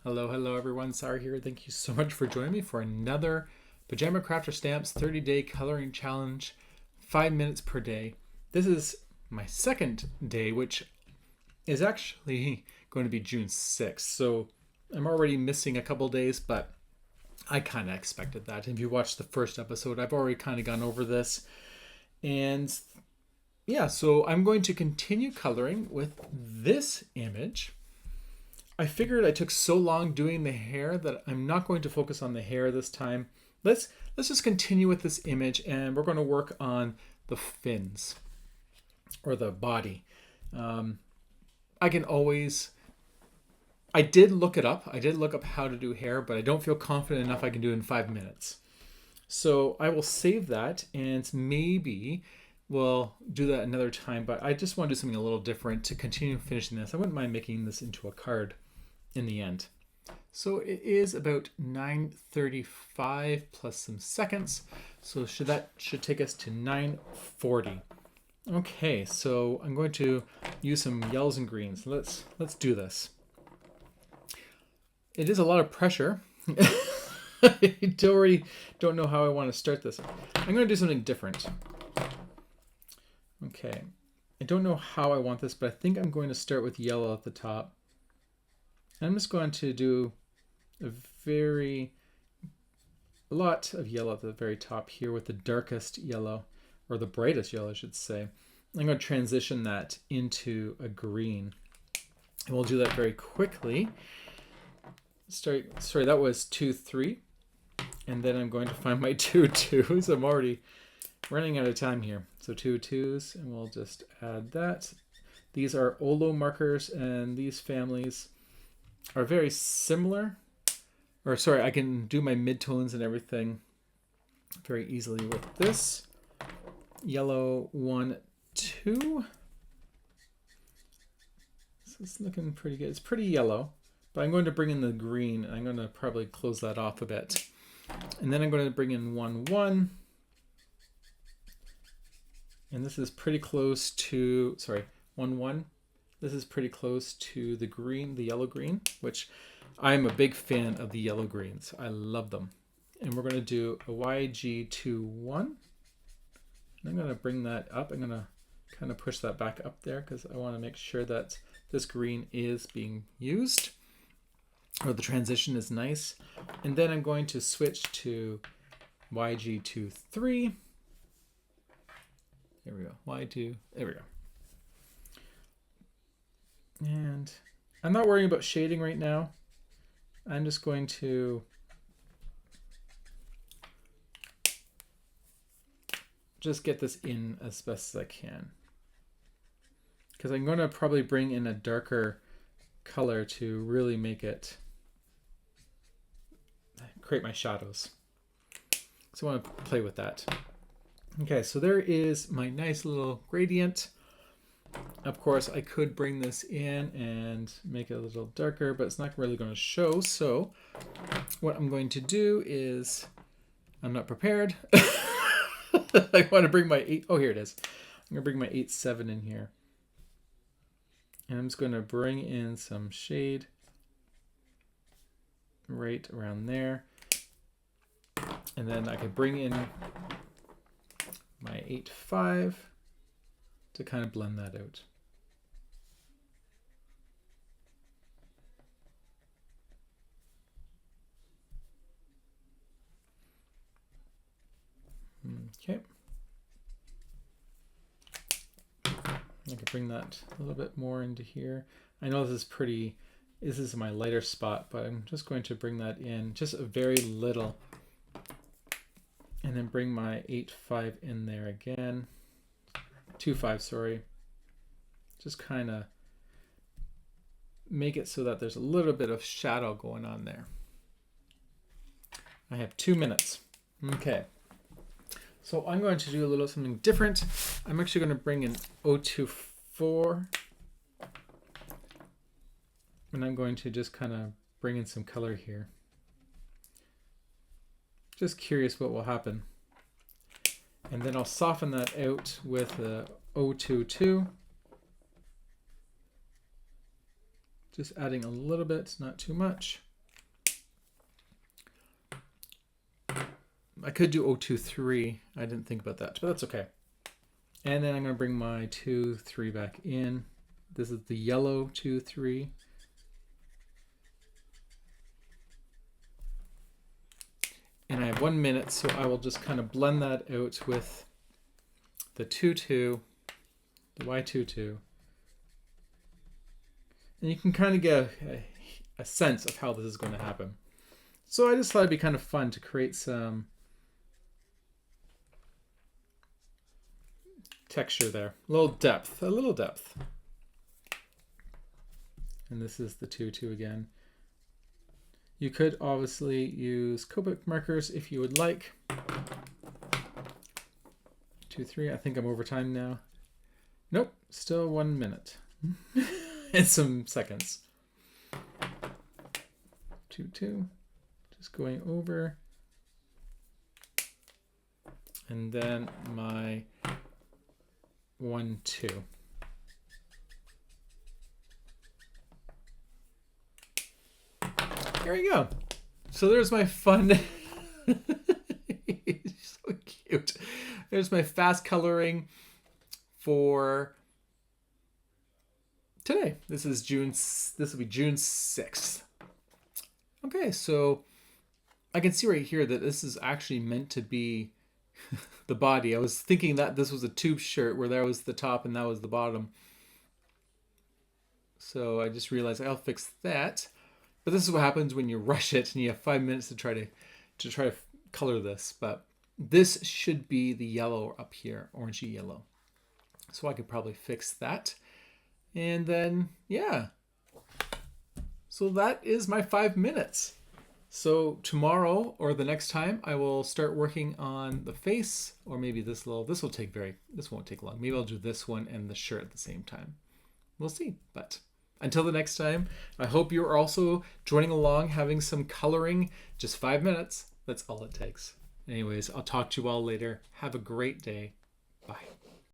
Hello everyone. Sarah here. Thank you so much for joining me for another Pajama Crafter Stamps 30-day coloring challenge, 5 minutes per day. This is my second day, which is actually going to be June 6th. So I'm already missing a couple days, but I kind of expected that. If you watched the first episode, I've already kind of gone over this. And yeah, so I'm going to continue coloring with this image. I figured I took so long doing the hair that I'm not going to focus on the hair this time. Let's just continue with this image, and we're going to work on the fins or the body. I did look it up. I did look up how to do hair, but I don't feel confident enough I can do it in 5 minutes. So I will save that, and maybe we'll do that another time, but I just want to do something a little different to continue finishing this. I wouldn't mind making this into a card in the end. So it is about 9:35 plus some seconds. So that should take us to 9:40. Okay, so I'm going to use some yellows and greens. Let's do this. It is a lot of pressure. I already don't know how I want to start this. I'm going to do something different. Okay, I don't know how I want this, but I think I'm going to start with yellow at the top. I'm just going to do a lot of yellow at the very top here with the darkest yellow, or the brightest yellow, I should say. I'm going to transition that into a green. And we'll do that very quickly. Sorry, that was 2, 3. And then I'm going to find my 2 2s. I'm already running out of time here. So 2 2s, and we'll just add that. These are Olo markers, and these families are very similar. Or sorry, I can do my midtones and everything very easily with this. Yellow 1, 2. This is looking pretty good. It's pretty yellow, but I'm going to bring in the green. I'm going to probably close that off a bit. And then I'm going to bring in 1, 1. And this is pretty close to, 1, 1. This is pretty close to the green, the yellow green, which I'm a big fan of the yellow greens. I love them. And we're going to do a YG21. And I'm going to bring that up. I'm going to kind of push that back up there because I want to make sure that this green is being used, or the transition is nice. And then I'm going to switch to YG23. There we go. Y2. There we go. And I'm not worrying about shading right now. I'm just going to just get this in as best as I can, because I'm going to probably bring in a darker color to really make it create my shadows. So I want to play with that. Okay, so there is my nice little gradient. Of course, I could bring this in and make it a little darker, but it's not really going to show. So what I'm going to do is, I'm not prepared. I want to bring my 8, oh, here it is. I'm going to bring my 8-7 in here. And I'm just going to bring in some shade right around there. And then I can bring in my 8-5 to kind of blend that out. Okay. I can bring that a little bit more into here. I know this is my lighter spot, but I'm just going to bring that in just a very little. And then bring my 8-5 in there again. 2-5, sorry. Just kind of make it so that there's a little bit of shadow going on there. I have 2 minutes. Okay. So I'm going to do a little something different. I'm actually going to bring in 024. And I'm going to just kind of bring in some color here. Just curious what will happen. And then I'll soften that out with a 022. Just adding a little bit, not too much. I could do 023. I didn't think about that, but that's okay. And then I'm going to bring my 2, 3 back in. This is the yellow 2, 3. And I have 1 minute, so I will just kind of blend that out with the 2, 2, the Y2, 2. And you can kind of get a sense of how this is going to happen. So I just thought it'd be kind of fun to create some texture there. A little depth. And this is the 2, 2 again. You could obviously use Copic markers if you would like. 2, 3. I think I'm over time now. Nope, still 1 minute. And some seconds. 2, 2. Just going over. And then my 1, 2. There you go. So there's my fun. So cute. There's my fast coloring for today. This is June. This will be June 6th. Okay, so I can see right here that this is actually meant to be the body. I was thinking that this was a tube shirt where that was the top and that was the bottom. So I just realized I'll fix that. But this is what happens when you rush it and you have 5 minutes to try to color this. But this should be the yellow up here, orangey yellow. So I could probably fix that. And then, yeah. So that is my 5 minutes. So tomorrow or the next time I will start working on the face, or maybe this won't take long. Maybe I'll do this one and the shirt at the same time. We'll see. But until the next time, I hope you're also joining along, having some coloring. Just 5 minutes. That's all it takes. Anyways, I'll talk to you all later. Have a great day. Bye.